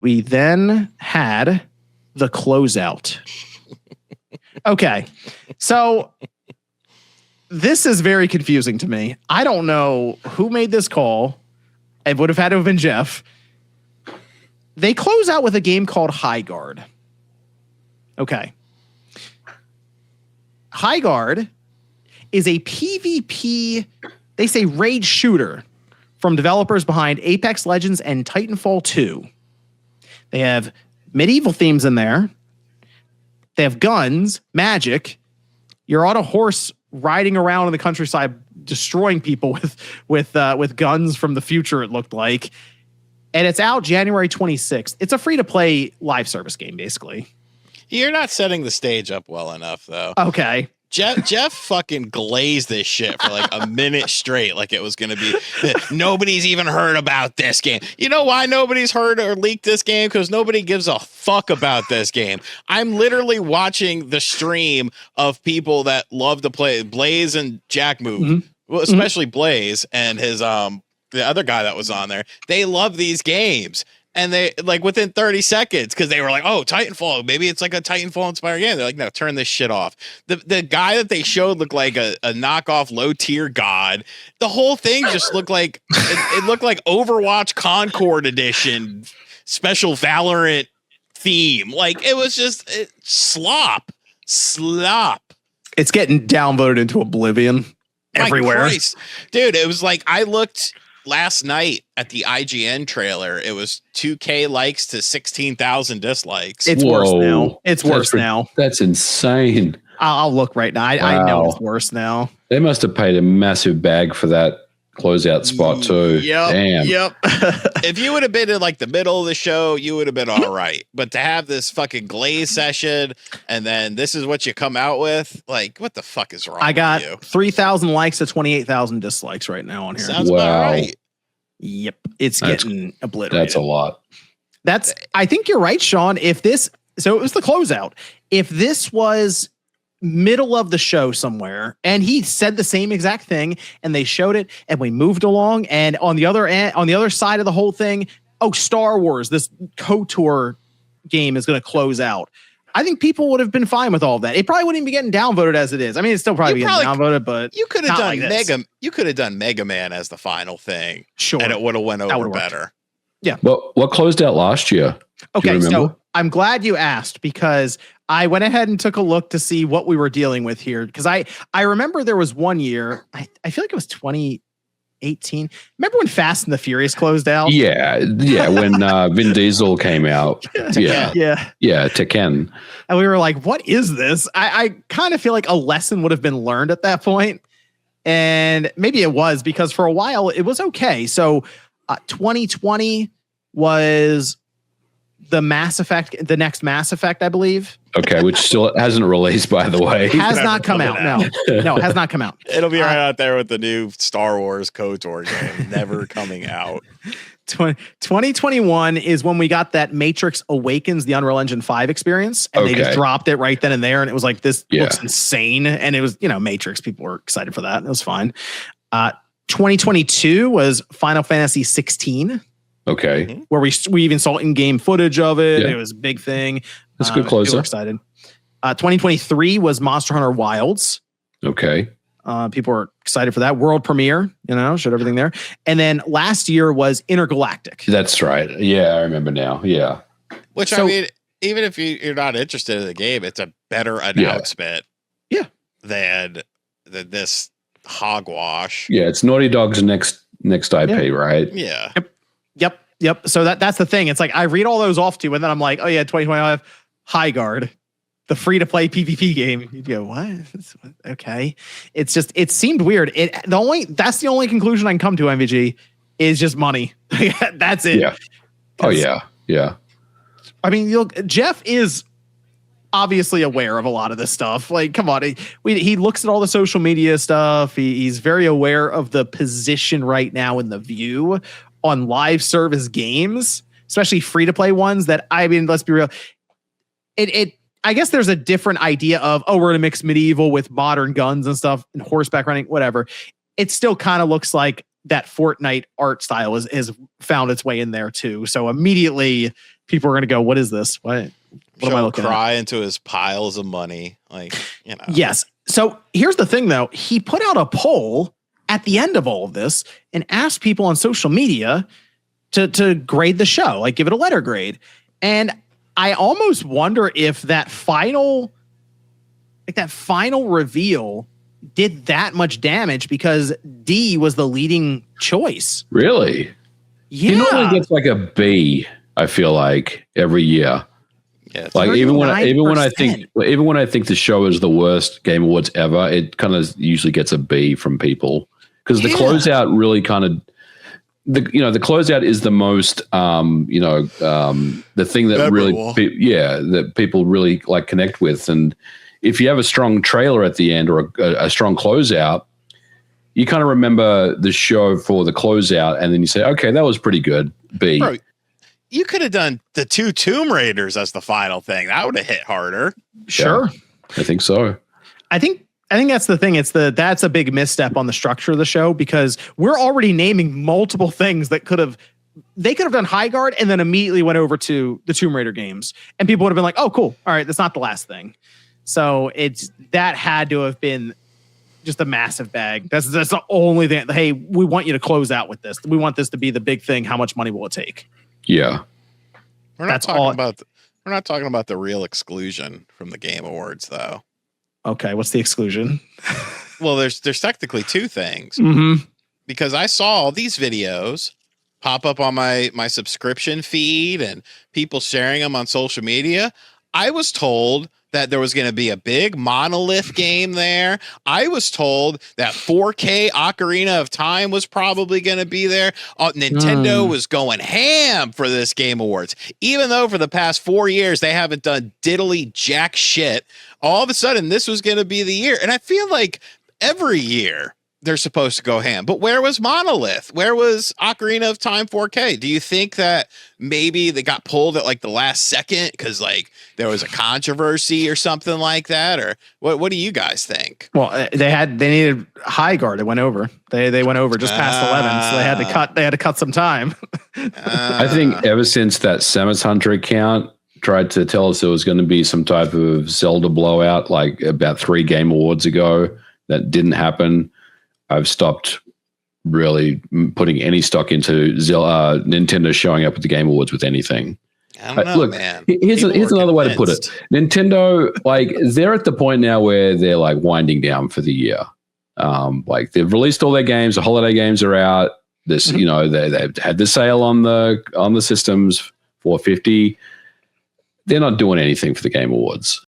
We then had the closeout. Okay, so this is very confusing to me. I don't know who made this call. It would have had to have been Jeff. They close out with a game called Highguard. Okay. Highguard is a PvP, they say raid shooter from developers behind Apex Legends and Titanfall 2. They have medieval themes in there. They have guns, magic. You're on a horse riding around in the countryside, destroying people with guns from the future, it looked like. And it's out January 26th. It's a free-to-play live service game, basically. You're not setting the stage up well enough, though. Okay. Jeff fucking glazed this shit for like a minute straight, like it was going to be, nobody's even heard about this game. You know why nobody's heard or leaked this game? Because nobody gives a fuck about this game. I'm literally watching the stream of people that love to play Blaze and Jack Move, well, especially Blaze and his the other guy that was on there. They love these games. And they like within 30 seconds, because they were like, oh, Titanfall, maybe it's like a Titanfall inspired game. They're like, no, turn this shit off. The guy that they showed looked like a knockoff low tier god. The whole thing just looked like it looked like Overwatch Concord edition special Valorant theme. Like it was just slop. It's getting downvoted into oblivion everywhere. Dude, it was like I looked last night at the IGN trailer. It was 2K likes to 16,000 dislikes. It's worse now. It's worse now. That's insane. I'll look right now. I know it's worse now. They must have paid a massive bag for that closeout spot too. Yep. Damn. Yep. If you would have been in like the middle of the show, you would have been all right. But to have this fucking glaze session and then this is what you come out with, like, what the fuck is wrong? I got with you? 3,000 likes to 28,000 dislikes right now on here. Sounds about right. Yep. It's getting obliterated. That's a lot. I think you're right, Sean. So it was the closeout. If this was middle of the show somewhere and he said the same exact thing and they showed it and we moved along, and on the other side of the whole thing, Star Wars, this KOTOR game is going to close out, I think people would have been fine with all of that. It probably wouldn't even be getting downvoted as it is. I mean, it's still probably getting downvoted, but you could have done you could have done Mega Man as the final thing. Sure. And it would have went over better. Yeah. Well, what closed out last year? Okay, so I'm glad you asked, because I went ahead and took a look to see what we were dealing with here. Because I remember there was one year, I feel like it was 2018. Remember when Fast and the Furious closed out? Yeah, when Vin Diesel came out. Yeah, Tekken. And we were like, what is this? I kind of feel like a lesson would have been learned at that point. And maybe it was, because for a while it was okay. So 2020 was the next Mass Effect, I believe. Okay, which still hasn't released, by the way. Has not come out. No, it has not come out. It'll be right out there with the new Star Wars KOTOR game, never coming out. 2021 is when we got that Matrix Awakens, the Unreal Engine 5 experience, and they just dropped it right then and there, and it was like, this looks insane, and it was, Matrix. People were excited for that. It was fine. 2022 was Final Fantasy 16. Okay. Where we even saw in-game footage of it. It was a big thing. That's a good closer. People were excited. 2023 was Monster Hunter Wilds. Okay. People were excited for that. World premiere, showed everything there. And then last year was Intergalactic. That's right. Yeah, I remember now. Yeah. Which, I mean, even if you're not interested in the game, it's a better announcement than this hogwash. Yeah, it's Naughty Dog's next IP, right? Yeah. Yep. So that's the thing. It's like I read all those off to you, and then I'm like, oh yeah, 2025 Highguard, the free-to-play PvP game. You go, what? Okay. It's just, it seemed weird. That's the only conclusion I can come to, MVG, is just money. That's it. Yeah. Oh yeah. Yeah. I mean, Jeff is obviously aware of a lot of this stuff. Like, come on. He looks at all the social media stuff. He's very aware of the position right now in the view on live service games, especially free to play ones that, I mean, let's be real. I guess there's a different idea of, we're going to mix medieval with modern guns and stuff and horseback riding, whatever. It still kind of looks like that Fortnite art style has found its way in there too. So immediately people are going to go, what is this? What am I looking cry at? into his piles of money. Like, you know. Yes. So here's the thing, though. He put out a poll at the end of all of this and asked people on social media to grade the show, like give it a letter grade. And I almost wonder if that final reveal did that much damage because D was the leading choice. Really? Yeah. He normally gets like a B, I feel like, every year. Yeah, like even when I think the show is the worst Game Awards ever, it kind of usually gets a B from people because the closeout really kind of the closeout is the most the thing that memorable. that people really like connect with. And if you have a strong trailer at the end or a strong closeout, you kind of remember the show for the closeout, and then you say, okay, that was pretty good. B. Bro, you could have done the 2 Tomb Raiders as the final thing. That would have hit harder. Sure. Yeah, I think so. I think that's the thing. That's a big misstep on the structure of the show because we're already naming multiple things that they could have done Highguard and then immediately went over to the Tomb Raider games, and people would have been like, "Oh, cool. All right, that's not the last thing." So that had to have been just a massive bag. That's the only thing. Hey, we want you to close out with this. We want this to be the big thing. How much money will it take? Yeah. We're not talking about the real exclusion from the Game Awards, though. Okay, what's the exclusion? Well, there's technically 2 things. Mm-hmm. Because I saw all these videos pop up on my subscription feed and people sharing them on social media. I was told that there was going to be a big Monolith game there. I was told that 4K Ocarina of Time was probably going to be there. Nintendo was going ham for this Game Awards. Even though for the past 4 years, they haven't done diddly jack shit. All of a sudden, this was going to be the year. And I feel like every year they're supposed to go ham. But where was Monolith? Where was Ocarina of Time 4K? Do you think that maybe they got pulled at like the last second because like there was a controversy or something like that? Or what do you guys think? Well, they needed Highguard. It went over. They went over just past 11, so they had to cut some time. I think ever since that Samus Hunter account tried to tell us there was going to be some type of Zelda blowout like about 3 Game Awards ago, that didn't happen. I've stopped really putting any stock into Nintendo showing up at the Game Awards with anything. I don't know, look, man. Here's another way to put it. Nintendo, like, they're at the point now where they're like winding down for the year. Like they've released all their games. The holiday games are out. This, they've had the sale on the systems, $450. They're not doing anything for the Game Awards.